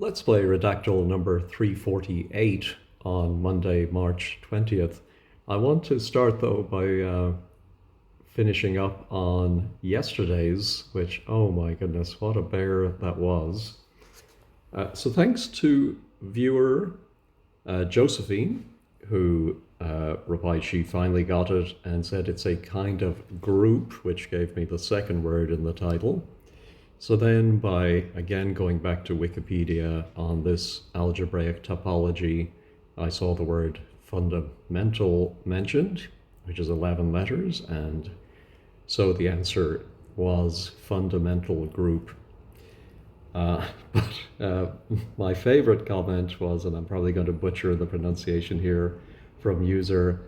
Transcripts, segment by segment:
Let's play Redactle number 348 on Monday, March 20th. I want to start though by finishing up on yesterday's, which, oh my goodness, what a bear that was. So thanks to viewer Josephine, who replied she finally got it and said it's a kind of group, which gave me the second word in the title. So then by, again, going back to Wikipedia on this algebraic topology, I saw the word fundamental mentioned, which is 11 letters, and so the answer was fundamental group. But my favorite comment was, and I'm probably going to butcher the pronunciation here, from user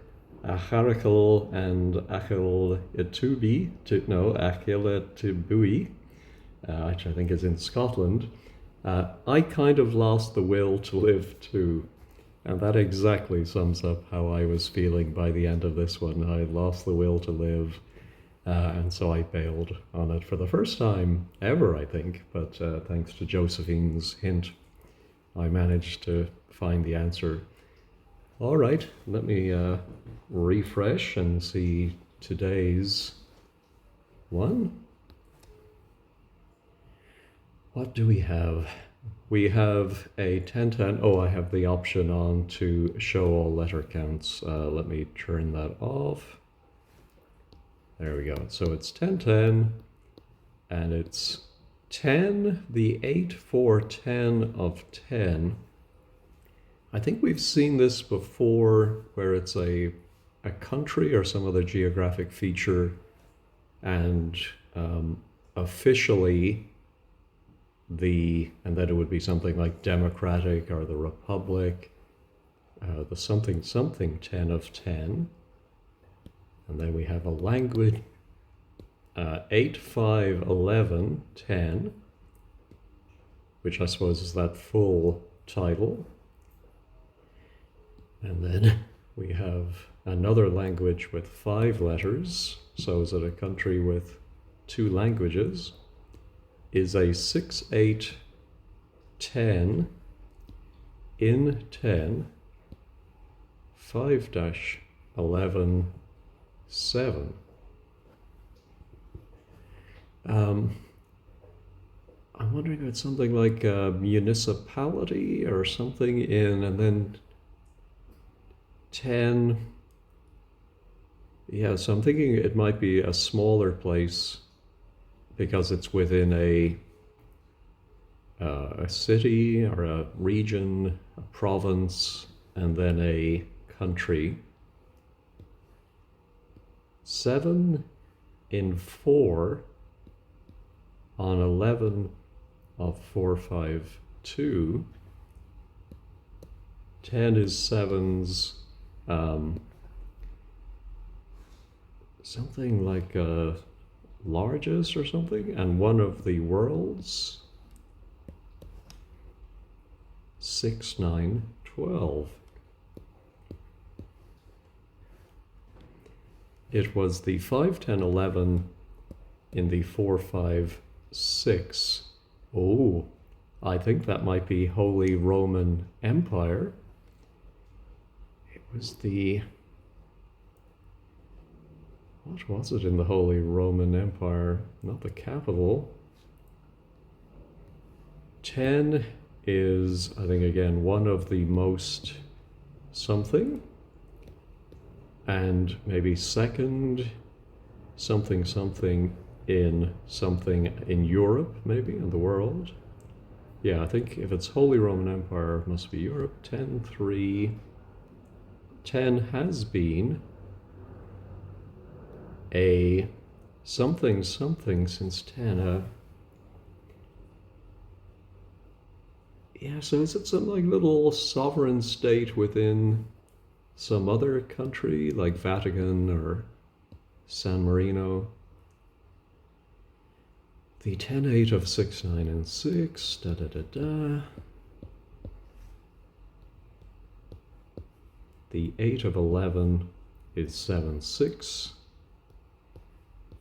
Acharakel and Achil Itubi, Achil Itubui, which I think is in Scotland. I kind of lost the will to live too. And that exactly sums up how I was feeling by the end of this one. I lost the will to live, and so I bailed on it for the first time ever, I think. But thanks to Josephine's hint, I managed to find the answer. All right, let me refresh and see today's one. What do we have? We have a 1010. Oh, I have the option on to show all letter counts. Let me turn that off. There we go. So it's 1010, and it's 10, the 8, 4, 10 of 10. I think we've seen this before where it's a country or some other geographic feature, and officially and then it would be something like democratic or the republic, the something 10 of 10. And then we have a language, 8, 5, 11, 10, which I suppose is that full title. And then we have another language with 5 letters. So is it a country with 2 languages? Is a 6, 8, 10 in 10, 5-11, 7. I'm wondering if it's something like a municipality or something in, and then 10. Yeah, so I'm thinking it might be a smaller place because it's within a city or a region, a province, and then a country. 7 in 4 on 11 of 4, 5, 2. 10 is 7's, something like a largest or something, and one of the worlds. 6, 9, 12. It was the 5, 10, 11 in the 4, 5, 6. Oh, I think that might be Holy Roman Empire. It was the... What was it in the Holy Roman Empire? Not the capital. 10 is, I think, again, one of the most something. And maybe second something in Europe, maybe, in the world. Yeah, I think if it's Holy Roman Empire, it must be Europe. 10, 3. 10 has been a something since 10. Yeah, so is it some like little sovereign state within some other country like Vatican or San Marino? The 10, 8 of 6, 9, and 6. Da da da da. The 8 of 11 is 7, 6.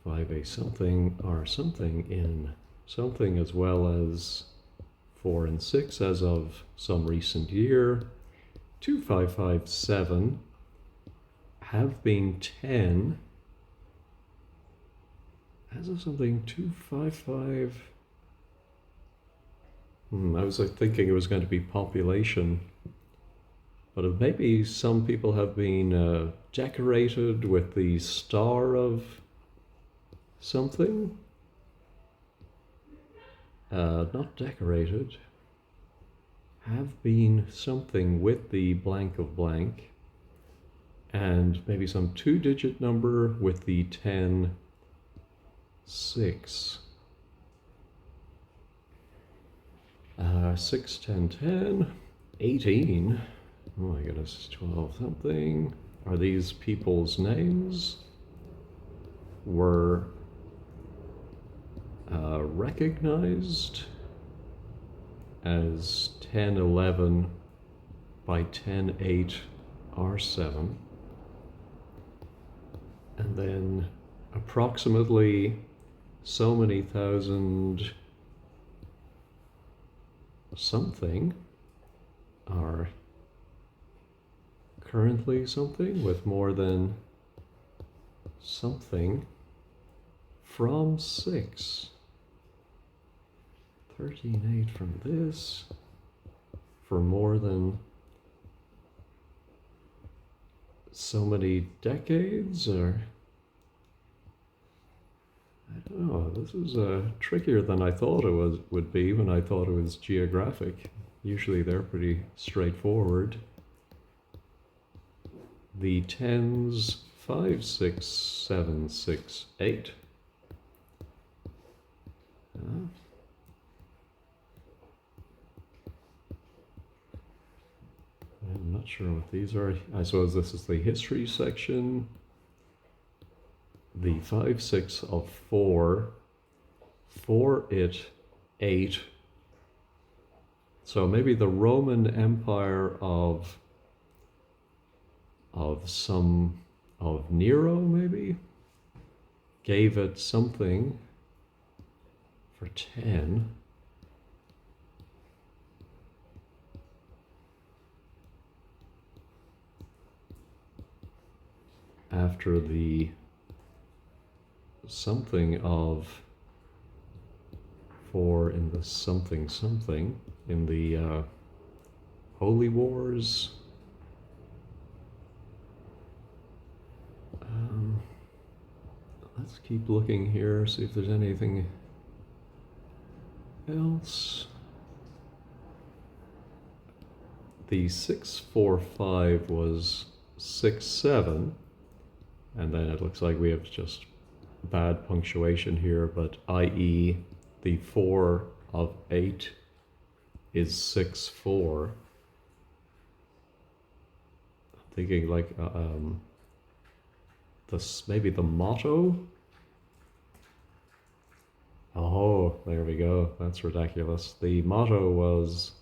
5, a something, or something in something, as well as 4 and 6 as of some recent year. 2557 have been 10 as of something. 255. I was thinking it was going to be population, but maybe some people have been decorated with the star of something. Not decorated. Have been something with the blank of blank, and maybe some 2-digit number with the 10, 6. 6, 10, 10, 18. Oh my goodness, 12 something. Are these people's names? Were recognized as 10, 11 by 10, 8, R7. And then approximately so many thousand something are currently something with more than something from 6. 13, 8 from this for more than so many decades, or I don't know. This is trickier than I thought it would be when I thought it was geographic. Usually they're pretty straightforward. The 10s, 5, 6, 7, 6, 8. I'm not sure what these are. I suppose this is the history section. The 5, 6 of 4, 4, it, 8. So maybe the Roman Empire of Nero, maybe, gave it something for 10. After the something of 4 in the something something in the Holy Wars. Let's keep looking here, see if there's anything else. The 645 was 6, 7, and then it looks like we have just bad punctuation here, but i.e. the 4 of 8 is 6, 4. I'm thinking like this, maybe the motto. Oh, there we go. That's ridiculous. The motto was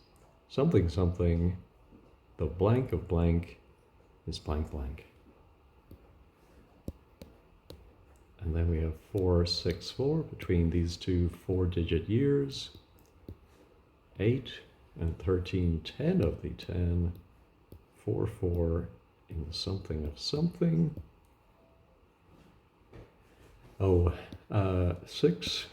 something something. The blank of blank is blank blank. And then we have 4, 6, 4 between these two 4-digit years. 8 and 13, 10 of the 10. 4, 4 in the something of something. Oh, 6,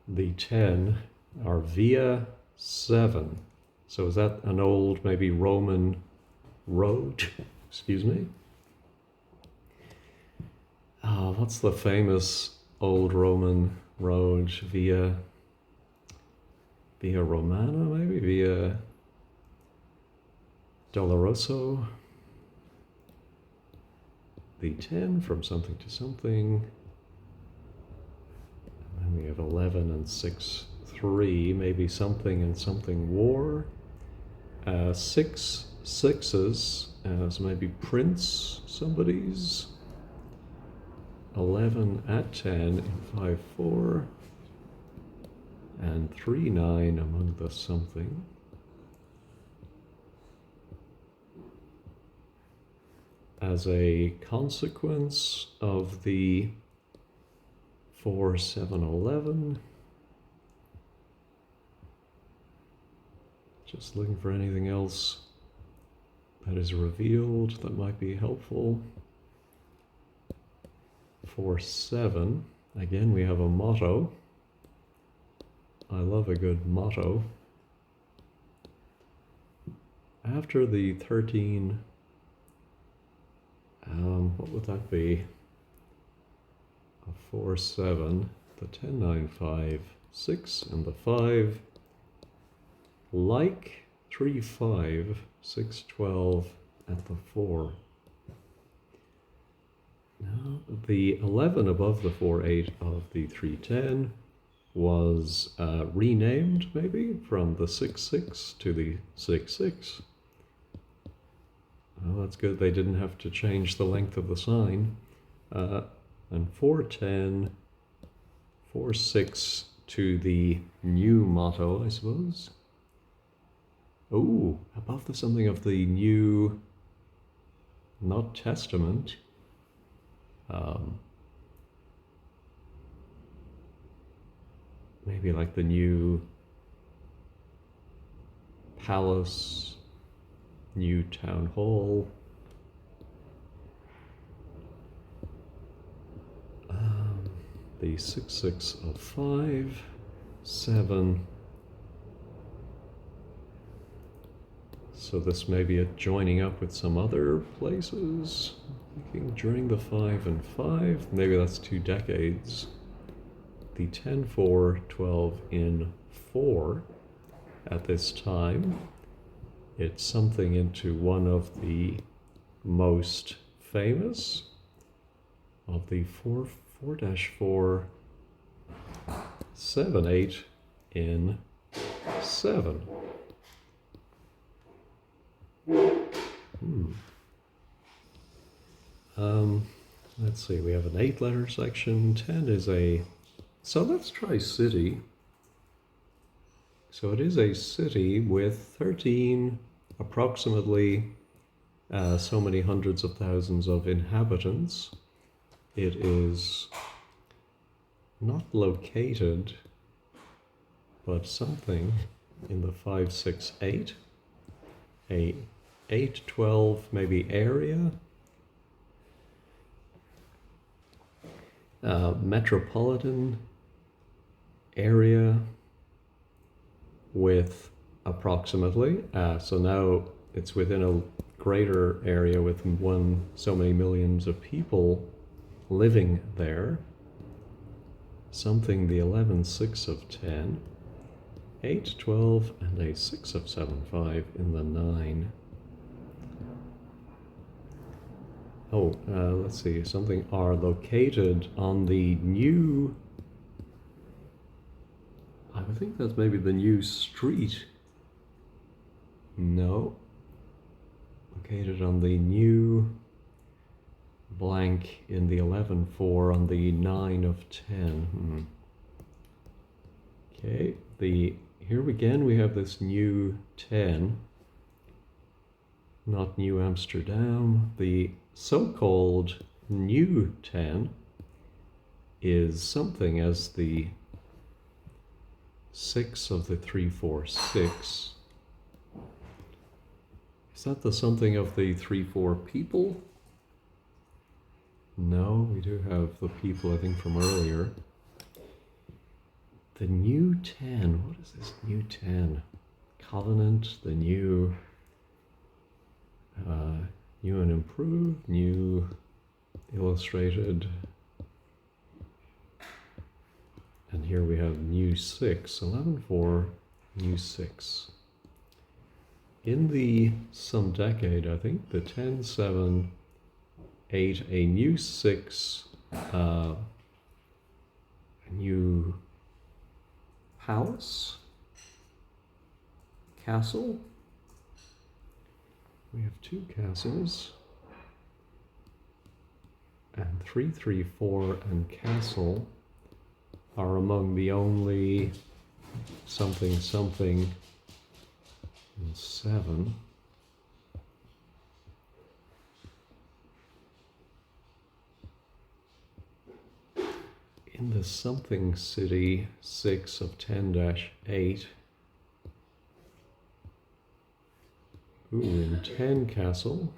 the 10 are via 7. So is that an old, maybe Roman road? Excuse me. What's the famous old Roman road? Via Romana, maybe? Via Doloroso? The 10 from something to something. And we have 11 and 6, 3, maybe something and something war. 6 6s as maybe prince somebody's. 11 at 10 in 5, 4. And 3, 9 among the something. As a consequence of the 4, 7, 11. Just looking for anything else that is revealed that might be helpful. 4-7. Again, we have a motto. I love a good motto. After the 13, what would that be? A 4-7, the 10-9-5, 6, and the 5. Like 3-5, 6-12 at the 4. Now, the 11 above the 4-8 of the 3-10 was renamed, maybe, from the 6-6 to the 6-6. Well, that's good. They didn't have to change the length of the sign. And 4-10, 4-6 to the new motto, I suppose. Oh, above the something of the new, not testament. Maybe like the new palace, new town hall. The 6-6 of 5, 7. So this may be a joining up with some other places. Thinking during the 5 and 5, maybe that's 2 decades. The 10-4-12 in 4 at this time. It's something into one of the most famous of the 4-4-7-8 in 7. Let's see, we have an 8-letter section. 10 is a, so let's try city. So it is a city with 13 approximately so many hundreds of thousands of inhabitants. It is not located, but something in the 5-6-8, a 8-12 maybe area, metropolitan area with approximately, so now it's within a greater area with so many millions of people living there. Something the 11-6 of 10, 8-12, and a 6 of 7-5 in the 9. Oh, let's see, something are located on the new, I would think that's maybe the new street. No. Located on the new blank in the 11-4 on the 9 of 10. Okay, here again we have this new 10, not New Amsterdam. The so-called new 10 is something as the 6 of the 3-4-6. Is that the something of the 3-4 people? No, we do have the people, I think, from earlier. The new 10, what is this new 10? Covenant, the new, new and improved, new illustrated. And here we have new 6, 11-4, new 6. In the some decade, I think, the 10-7-8, a new 6, a new palace, castle. We have 2 castles, and 3-3-4 and castle are among the only something in 7. In the something city 6 of 10-8, Ooh, in 10 castle.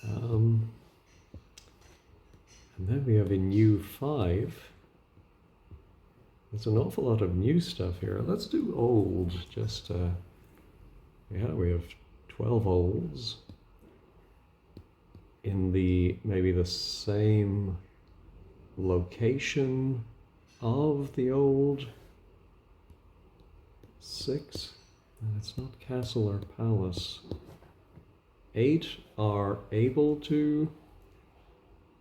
And then we have in U5. There's an awful lot of new stuff here. Let's do old, just, yeah, we have 12 olds in maybe the same location of the old 6. And it's not castle or palace. 8 are able to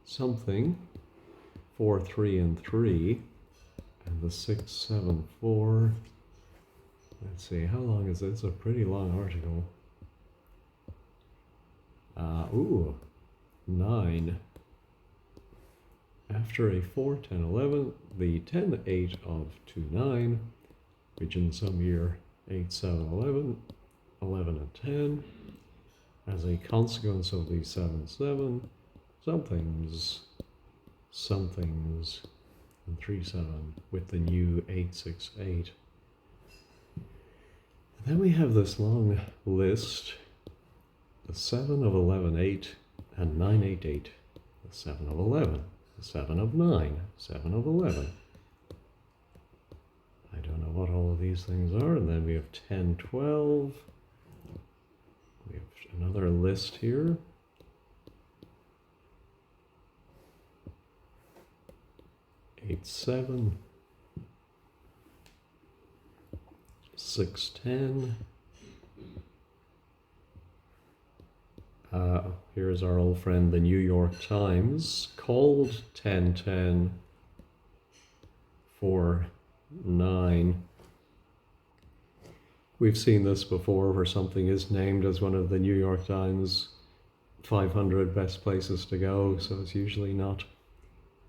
something, 4, 3, and 3. And the 6, 7, 4. Let's see, how long is it? It's a pretty long article. Ooh, 9. After a 4, 10, 11, the 10, 8 of 2, 9, which in some year 8, 7, 11, 11 and 10, as a consequence of the 7, 7, somethings, and 3, 7 with the new 8, 6, 8. And then we have this long list, the 7 of 11, 8, and 9, 8, 8, the 7 of 11, the 7 of 9, 7 of 11. I don't know what all of these things are. And then we have 10, 12. We have another list here. 8, 7. 6, 10. Here's our old friend, the New York Times, called 10, 10, 4, 9. We've seen this before where something is named as one of the New York Times 500 best places to go, so it's usually not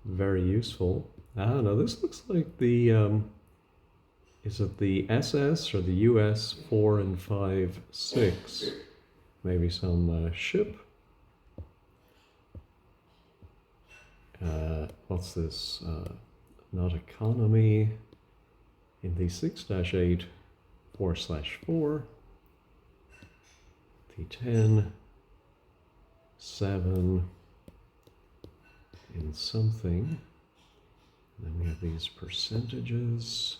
very useful. No, this looks like the, is it the SS or the US 4 and 5, 6? Maybe some ship. What's this? Not economy. In the 6-8, 4/4. The 10, 7 in something. And then we have these percentages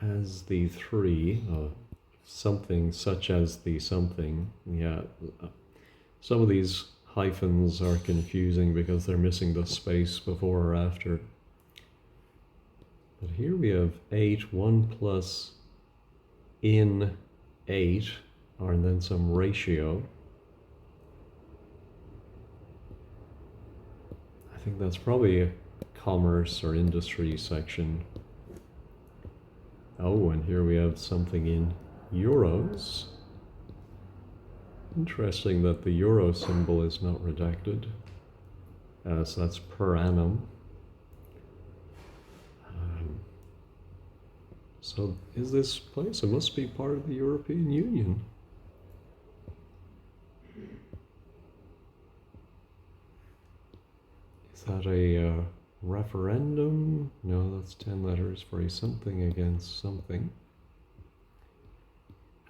as the 3. Something such as the something. Yeah, some of these hyphens are confusing because they're missing the space before or after. But here we have 8, 1 plus in 8, and then some ratio. I think that's probably a commerce or industry section. Oh, and here we have something in euros. Interesting that the euro symbol is not redacted. So that's per annum. So is this place? It must be part of the European Union. Is that a referendum? No, that's 10 letters for a something against something.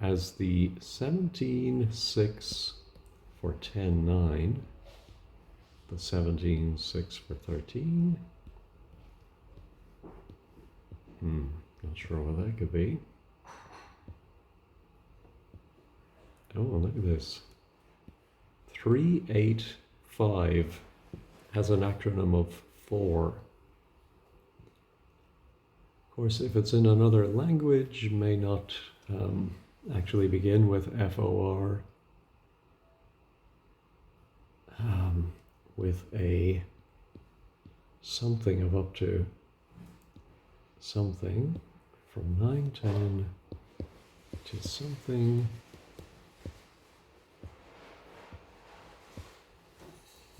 As the 17-6 for 10-9, the 17-6 for 13. Not sure what that could be. Oh, look at this. 385 has an acronym of 4. Of course, if it's in another language, it may not actually begin with FOR. With a something of up to something from 9, 10 to something.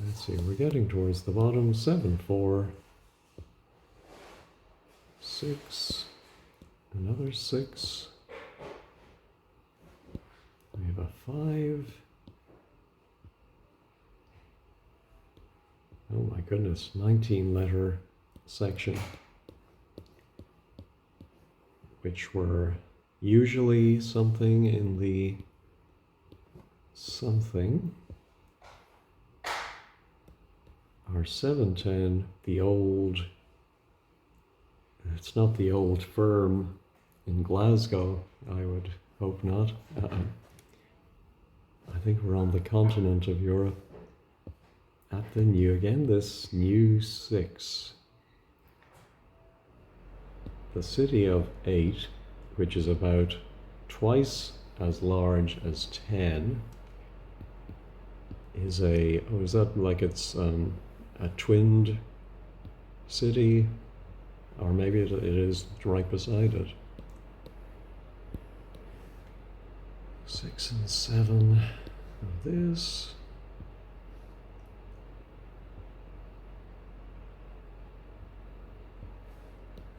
Let's see, we're getting towards the bottom. 7, 4, 6, another 6. We have a 5. Oh my goodness, 19 letter section. which were usually something in the something, are 710, the old, it's not the old firm in Glasgow, I would hope not. I think we're on the continent of Europe. At the new, again, this new 6. The city of 8, which is about twice as large as 10, is a, oh, is that like it's a twinned city? Or maybe it is right beside it. 6 and 7 of this.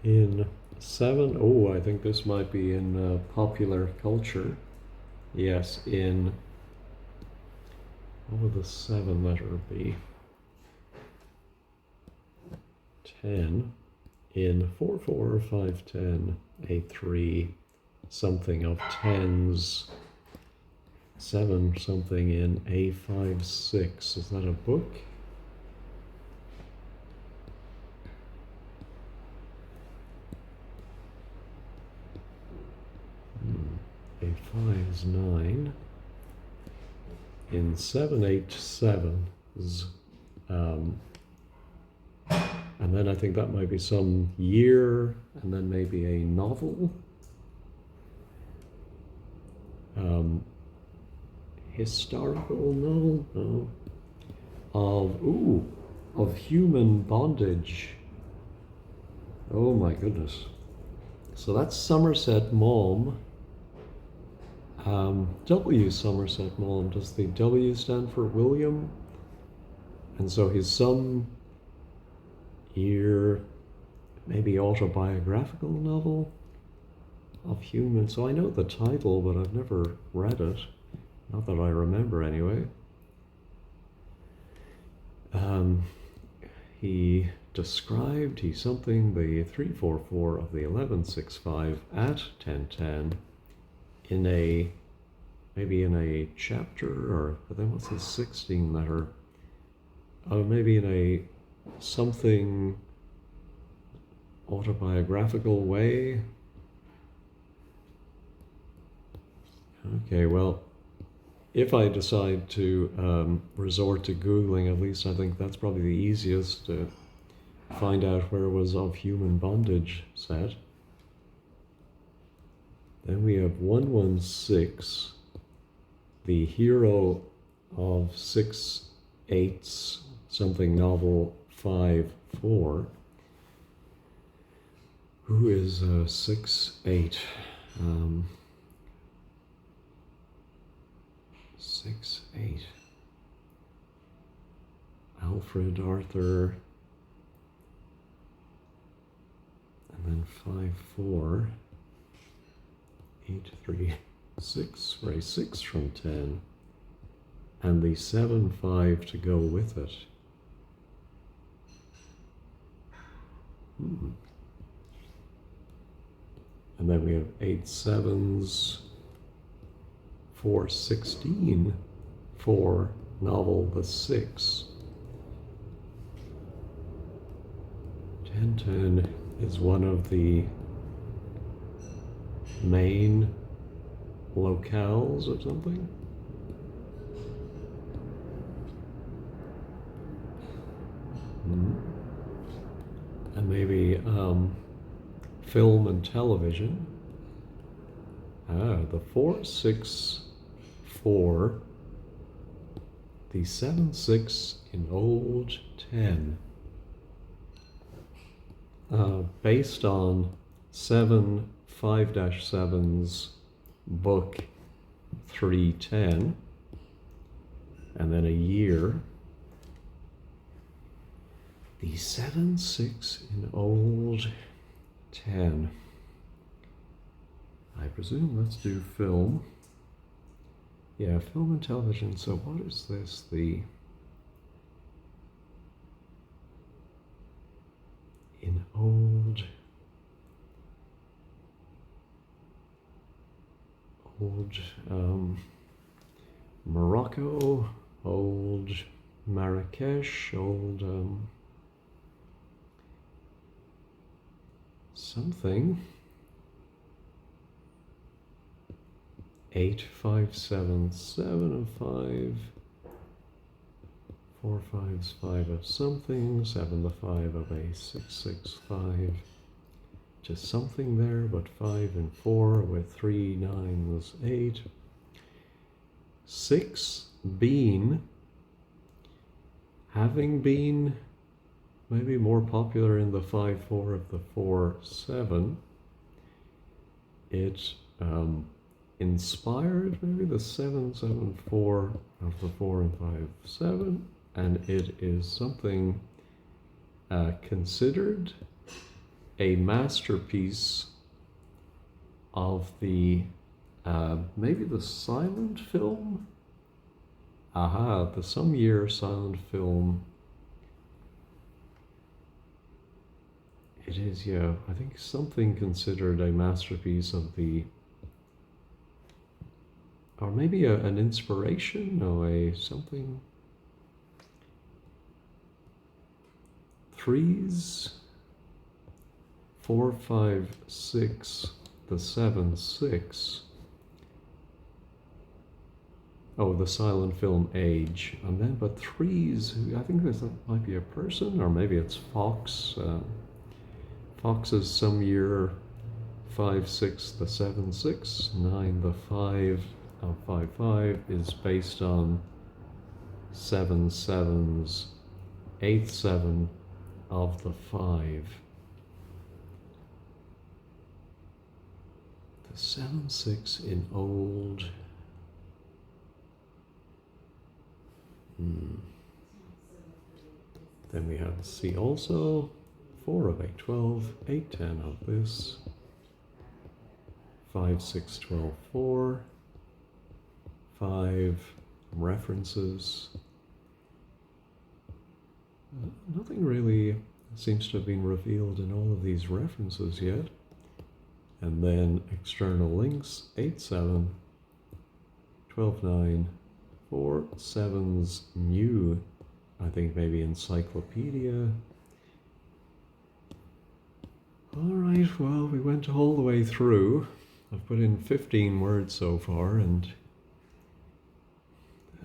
In 7, oh, I think this might be in popular culture. Yes, in, what would the 7 letter be? 10, in 4, 4, 5, 10, 8, 3, something of 10s, 7 something in A5, 6. Is that a book? A5 is 9. In 7, 8, 7s. And then I think that might be some year, and then maybe a novel. Historical novel? No. Of human bondage. Oh my goodness. So that's Somerset Maugham. W. Somerset Maugham. Does the W stand for William? And so he's some year, maybe autobiographical novel of human. So I know the title, but I've never read it. Not that I remember anyway. He described, he's something, the 344 of the 1165 at 1010 in a, maybe in a chapter, or, but then what's the 16 letter? Oh, maybe in a something autobiographical way. Okay, well, if I decide to resort to Googling, at least I think that's probably the easiest to find out where it was of human bondage set. Then we have 116, the hero of 6 8s, something novel 5 4. Who is 6 8? 6 8. Alfred, Arthur, and then 5 4. 8 3 6, right? 6 from 10, and the 7 5 to go with it. And then we have 8 7s, 4 16 for novel the 6. 10 10 is one of the main locales or something. And maybe film and television. The 4 6 4, the 7 6 in old 10, based on 7 5-7's book 310, and then a year. The 7 6 in old 10. I presume let's do film. Yeah, film and television. So what is this? The in old old Morocco, old Marrakesh, old something. 8, 5, 7, 7 of 5. 4 5s, 5 of something. 7 the 5 of a 6, 6, 5. Just something there, but 5 and 4 with 3 9s, 8. 6 bean, having been maybe more popular in the 5 4 of the 4 7. It inspired maybe the 7 7 4 of the 4 and 5 7, and it is something considered a masterpiece of the maybe the silent film. The some year silent film. It is, yeah, I think something considered a masterpiece of the, or maybe an inspiration, or a something. 3s, 4 5 6, the 7 6. Oh, the silent film Age, and then but 3s. I think that might be a person, or maybe it's Fox. Fox's some year 5 6, the 7 6, 9 the 5 of 5 5 is based on 7 7's 8 7 of the 5. The 7 6 in old. Then we have C also, 4 of 8 12, 8 10 of this, 5 6 12 4, 5 references. Nothing really seems to have been revealed in all of these references yet. And then external links, 8 7, 12 9, 4 7's new, I think maybe encyclopedia. All right, well, we went all the way through. I've put in 15 words so far, and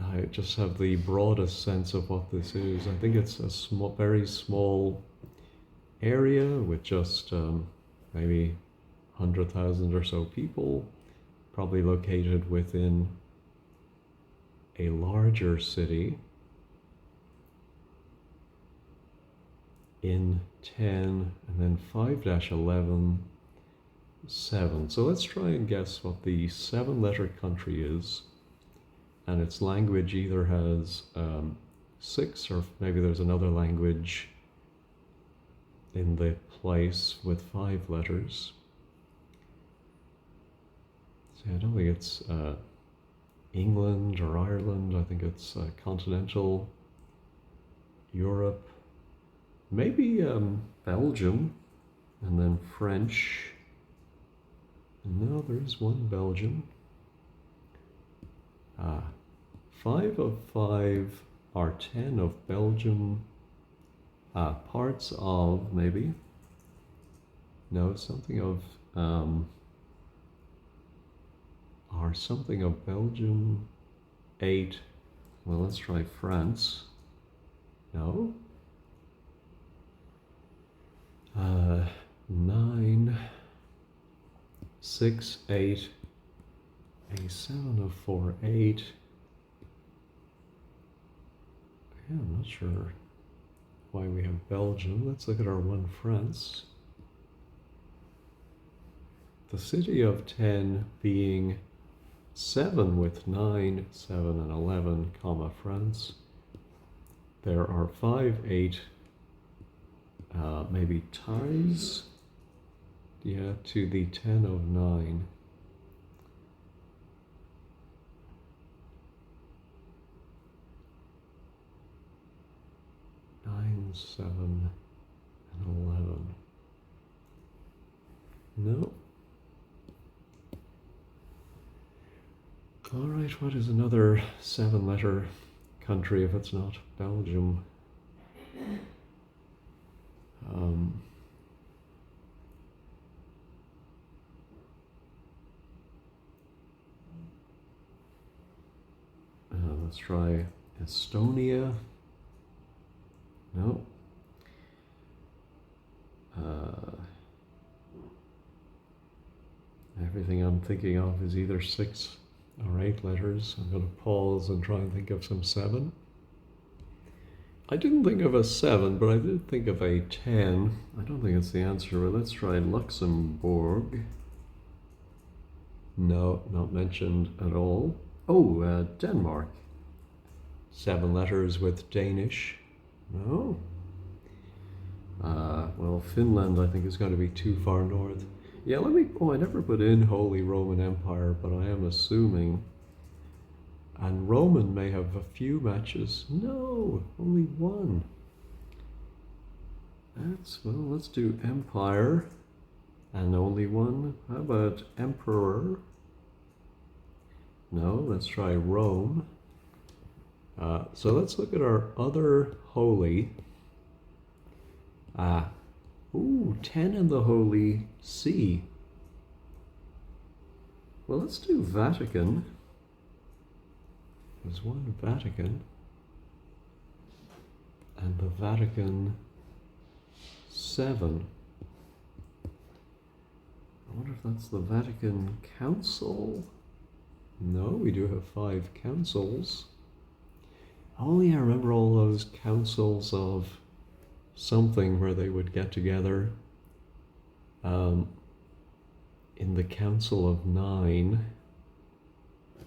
I just have the broadest sense of what this is. I think it's a small, very small area with just maybe 100,000 or so people, probably located within a larger city in 10, and then 5-11, 7. So let's try and guess what the 7-letter country is, and its language either has 6, or maybe there's another language in the place with 5 letters. So I don't think it's England or Ireland. I think it's continental Europe. Maybe Belgium, and then French. No, there is one Belgium. 5 of 5 are 10 of Belgium. Parts of, maybe. No, something of, are something of Belgium. 8. Well, let's try France. No. 9, 6, 8, a 7 of 4, 8. Yeah, I'm not sure why we have Belgium. Let's look at our one France. The city of 10 being 7 with 9, 7 and 11, comma, France. There are 5, 8, maybe ties, yeah, to the 10 of 9. Nine, 7, and 11. No. Right, what is another 7-letter country if it's not Belgium? Um, let's try Estonia. No. Everything I'm thinking of is either 6 or 8 letters. I'm going to pause and try and think of some 7. I didn't think of a 7, but I did think of a 10. I don't think it's the answer, but let's try Luxembourg. No, not mentioned at all. Oh, Denmark. 7 letters with Danish. No. Well, Finland I think is going to be too far north. Yeah, I never put in Holy Roman Empire, but I am assuming. And Roman may have a few matches. No, only one. Let's do Empire. And only one. How about Emperor? No, let's try Rome. So let's look at our other holy. 10 in the Holy See. Well, let's do Vatican. There's one Vatican. And the Vatican 7. I wonder if that's the Vatican Council. No, we do have 5 councils. Oh yeah, I remember all those councils of something where they would get together in the Council of 9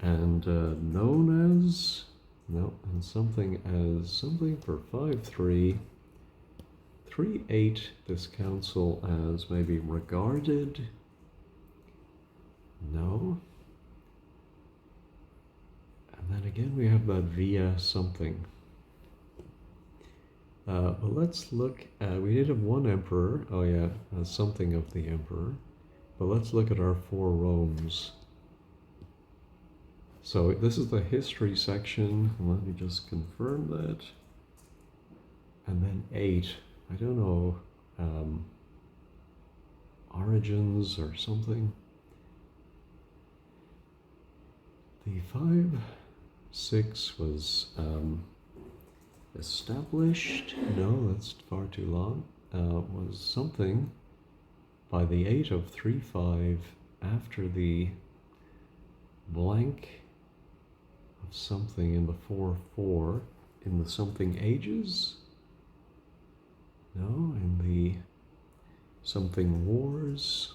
and known as, and something for 5-3, 3-8, this council as maybe regarded, no. And then again we have that via something. But let's look at, we did have one emperor, oh yeah, something of the emperor. But let's look at our 4 Romes. So this is the history section, let me just confirm that. And then 8, I don't know, origins or something. The 5-6 was established, no, that's far too long, was something by the 8 of 3-5 after the blank of something in the 4-4 in the something ages, no, in the something wars,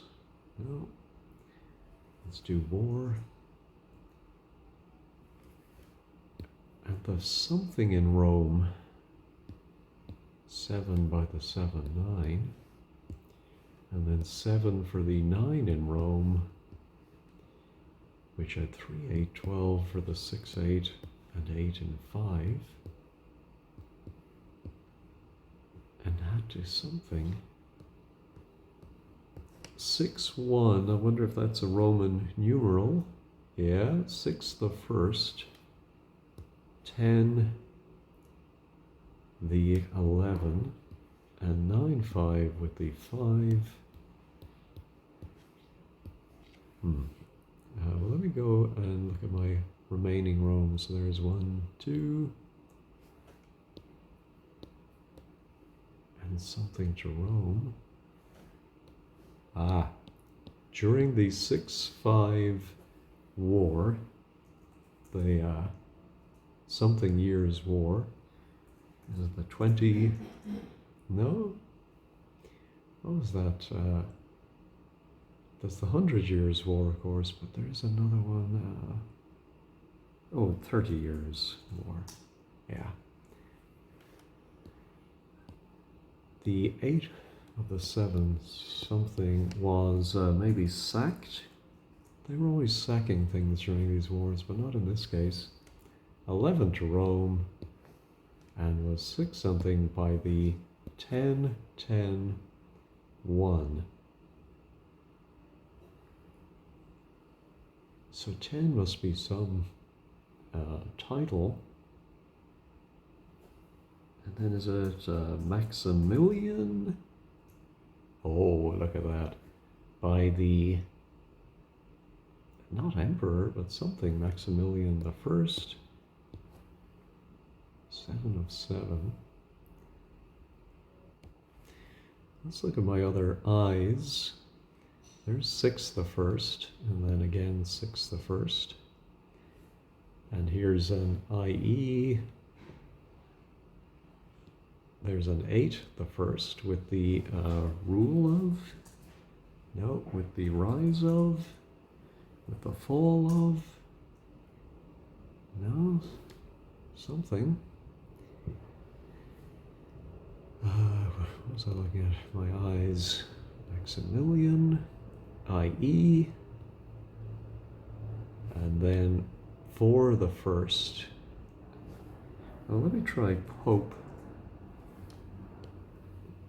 no, let's do war. At the something in Rome, 7 by the 7-9, and then 7 for the 9 in Rome, which had 3-8-12 for the 6-8 and 8 and 5, and had to something. 6-1, I wonder if that's a Roman numeral. Yeah, 6 the 1st. 10 the 11 and 9-5 with the 5. Well, let me go and look at my remaining Romes. So there's 1, 2, and something to Rome. During the 6-5 war, the something years war. Is it the 20? No? What was that? That's the 100 Years War, of course, but there's another one. 30 Years War. Yeah. The 8 of the 7 something was maybe sacked. They were always sacking things during these wars, but not in this case. 11 to Rome, and was 6 something by the 10-10-1. So 10 must be some title. And then is it Maximilian? Oh, look at that. By the, not emperor, but something, Maximilian the First. 7 of 7. Let's look at my other I's. There's 6 the first, and then again 6 the first. And here's an IE. There's an 8 the first with the rule of. No, with the rise of. With the fall of. No, something. What was I looking at? My eyes. Maximilian, IE, and then 4 the first. Well, let me try Pope.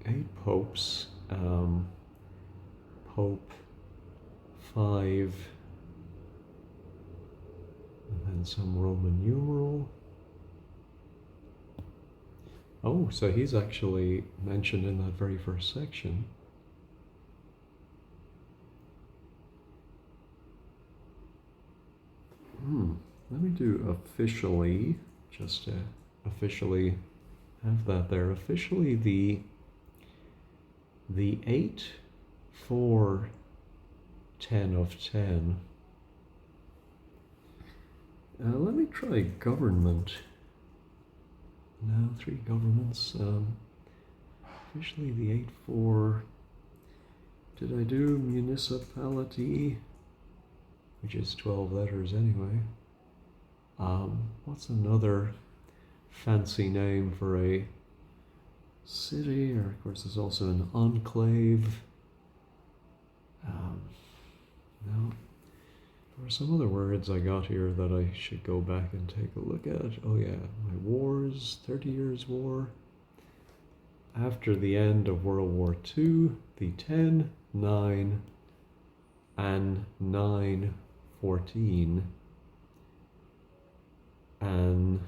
8 popes. Pope 5, and then some Roman numeral. Oh, so he's actually mentioned in that very first section. Let me do officially, just to officially have that there. Officially the 8, 4, 10 of 10. Let me try government. No, 3 governments. Officially the 8, 4. Did I do municipality? Which is 12 letters anyway. What's another fancy name for a city? Or of course there's also an enclave. No. There were some other words I got here that I should go back and take a look at. Oh yeah, my wars, 30 Years' War. After the end of World War II, the 10, 9, and 9, 14, and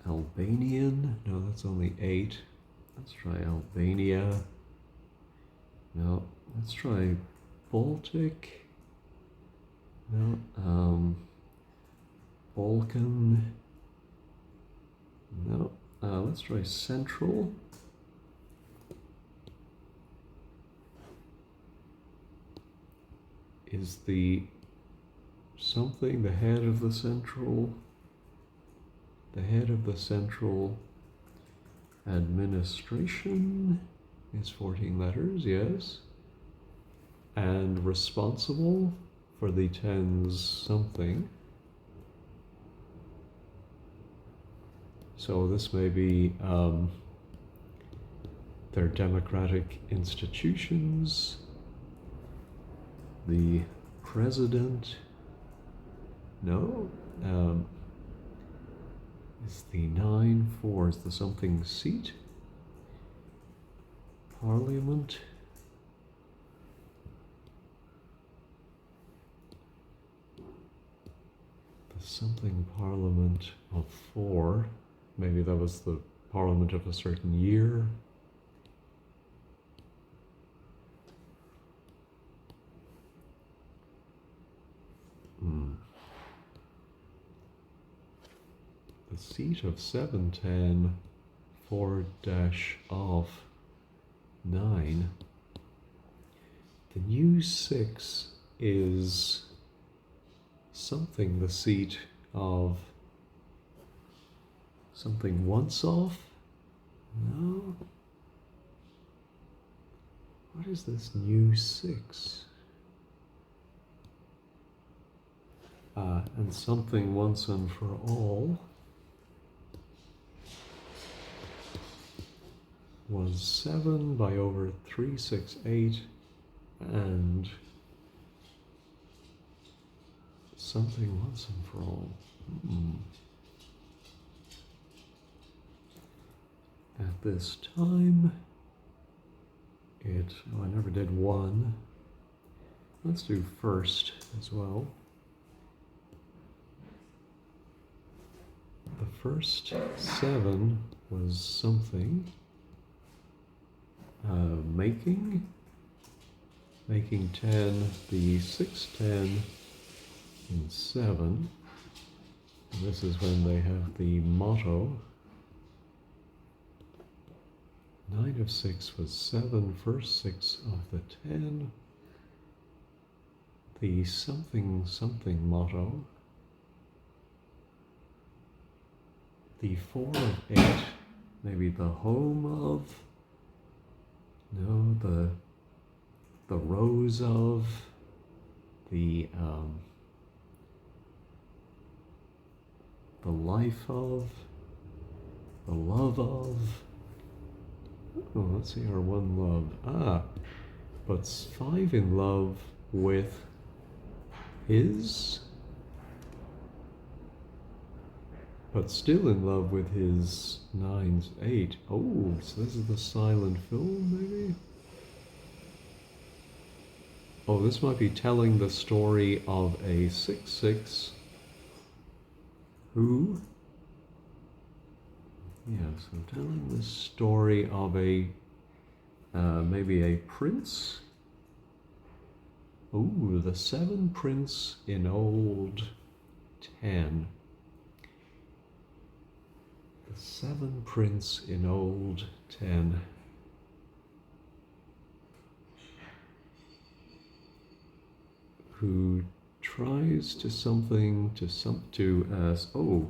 Albanian. No, that's only 8. Let's try Albania. No, let's try Baltic. No, Balkan. No, let's try Central. Is the something the head of the central? The head of the central administration is 14 letters, yes. And responsible for the 10s something. So this may be their democratic institutions, the president. No, is the 9, 4 is the something seat? Parliament. The something parliament of 4. Maybe that was the parliament of a certain year. The seat of 7, 10, 4 dash of 9. The new 6 is something the seat of something once off? No. What is this new 6? And something once and for all was 7 by over 3, 6, 8, and something once and for all. At this time, I never did 1. let's do first as well. The first 7 was something. Making 10, the 6, 10, and 7. And this is when they have the motto. 9 of 6 was 7, first 6 of the 10. The something something motto. The 4 of 8, maybe the home of. No, the rose of, the life of, the love of. Oh, let's see our one love. But 5 in love with his, but still in love with his 9's 8. Oh, so this is the silent film, maybe? Oh, this might be telling the story of a 6-6 who? Yes, I'm telling the story of a, maybe a prince? Oh, the 7 prince in old 10. The 7 prince in old 10. Who tries to something who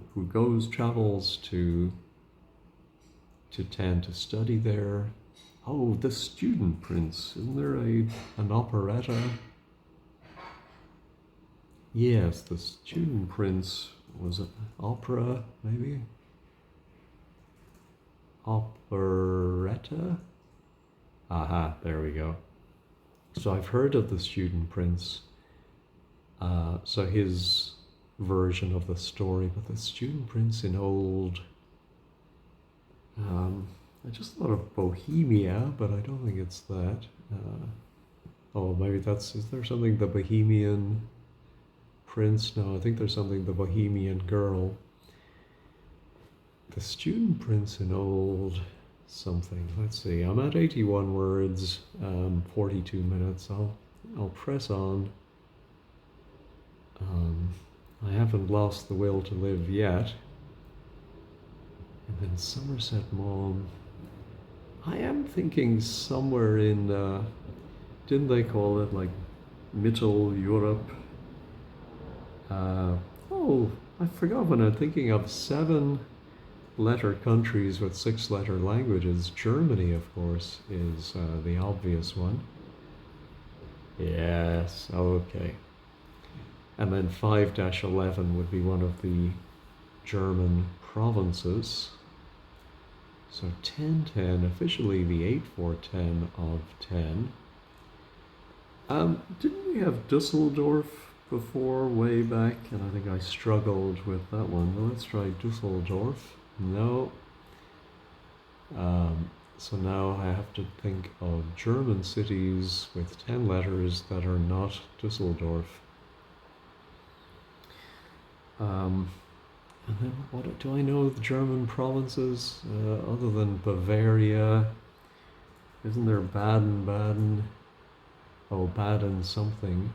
travels to 10 to study there. Oh, the student prince. Isn't there an operetta? Yes, the student prince was an opera, maybe? Operetta? Aha, there we go. So I've heard of the student prince. So his version of the story, but the student prince in old. I just thought of Bohemia, but I don't think it's that. Maybe is there something, the Bohemian prince? No, I think there's something, the Bohemian girl. The student prince in old something. Let's see, I'm at 81 words, 42 minutes. I'll press on. I haven't lost the will to live yet. And then Somerset Maugham. I am thinking somewhere in, didn't they call it like Mittel Europe? I forgot, when I'm thinking of 7-letter countries with 6-letter languages, Germany, of course, is the obvious one. Yes, okay. And then 5-11 would be one of the German provinces. So 10-10, officially the 8-4-10 of 10. Didn't we have Dusseldorf before, way back? And I think I struggled with that one. Well, let's try Dusseldorf. No. So now I have to think of German cities with 10 letters that are not Dusseldorf. And then what do I know of the German provinces other than Bavaria? Isn't there Baden? Oh, Baden something.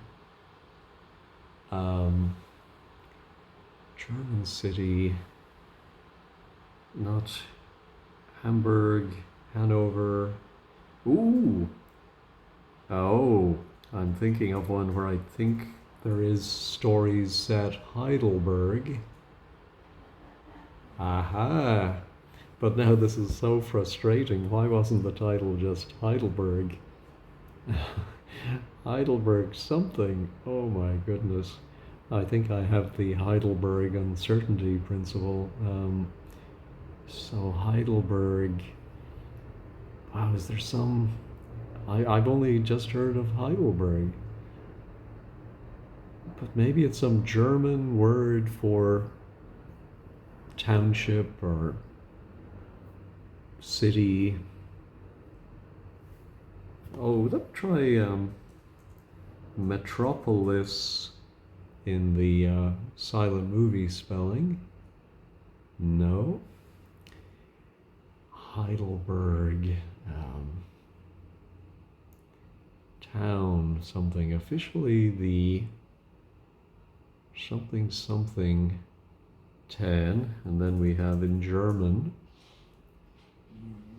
German city, not Hamburg, Hanover. Ooh. Oh, I'm thinking of one where I think there is stories set Heidelberg. Aha! But now this is so frustrating. Why wasn't the title just Heidelberg? Heidelberg something. Oh my goodness. I think I have the Heidelberg uncertainty principle. So Heidelberg. Wow, is there some... I've only just heard of Heidelberg. But maybe it's some German word for township or city. Oh, let's try Metropolis in the silent movie spelling. No. Heidelberg. Town something. Officially the something something 10. And then we have in German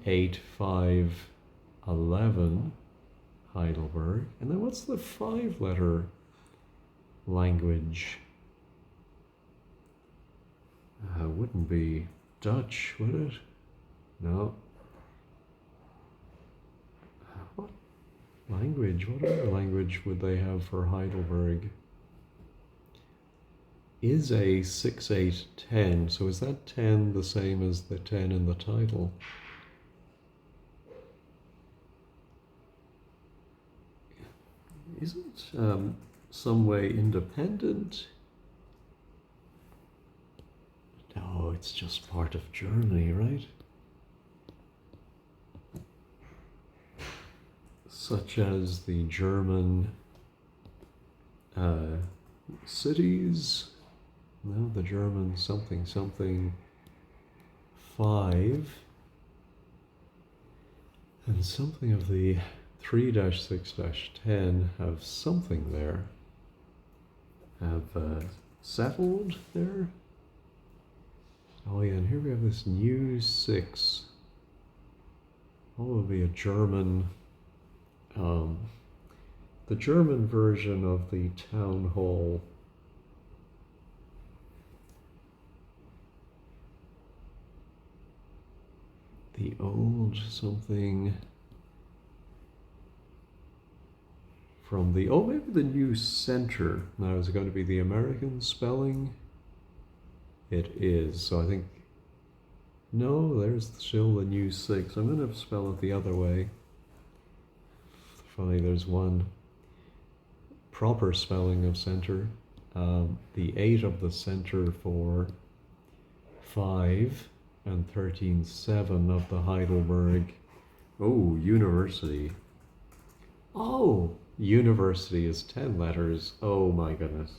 8511 Heidelberg. And then what's the 5-letter language? Wouldn't be Dutch, would it? No. What language? What other language would they have for Heidelberg? Is a 6810, so is that 10 the same as the 10 in the title? Isn't some way independent? No, it's just part of Germany, right? Such as the German cities. No, the German something something 5. And something of the 3-6-10 have something there. Have settled there. Oh yeah, and here we have this new 6. Probably a German, the German version of the town hall. The old something from the, oh, maybe the new center. Now, is it going to be the American spelling? It is, so I think, no, there's still the new 6. I'm going to spell it the other way. Funny, there's one proper spelling of center. The 8 of the center for 5, and 13-7 of the Heidelberg. Oh, university. Oh, university is 10 letters. Oh my goodness.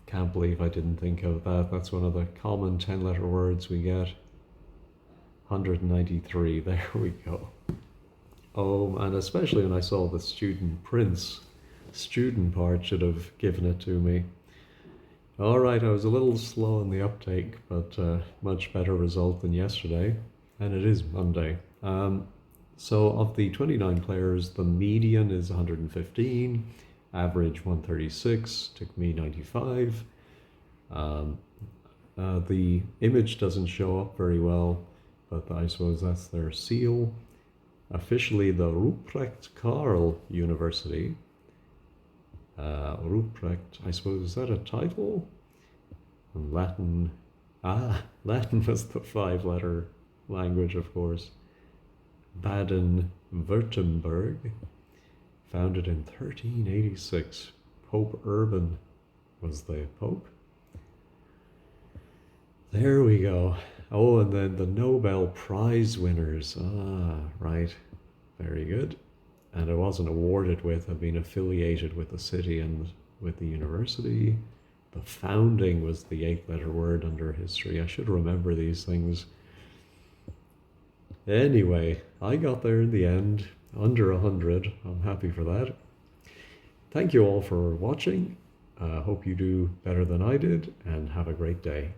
Can't believe I didn't think of that. That's one of the common 10-letter words we get. 193, there we go. Oh, and especially when I saw the student prince. Student part should have given it to me. All right, I was a little slow in the uptake, but much better result than yesterday. And it is Monday. So of the 29 players, the median is 115, average 136, took me 95. The image doesn't show up very well, but I suppose that's their seal. Officially the Ruprecht Karl University. Ruprecht, I suppose, is that a title? And Latin, Latin was the 5-letter language, of course. Baden-Württemberg, founded in 1386. Pope Urban was the Pope. There we go. Oh, and then the Nobel Prize winners. Ah, right. Very good. And it wasn't awarded with, I've been affiliated with the city and with the university. The founding was the 8-letter word under history. I should remember these things. Anyway, I got there in the end, under 100. I'm happy for that. Thank you all for watching. Hope you do better than I did, and have a great day.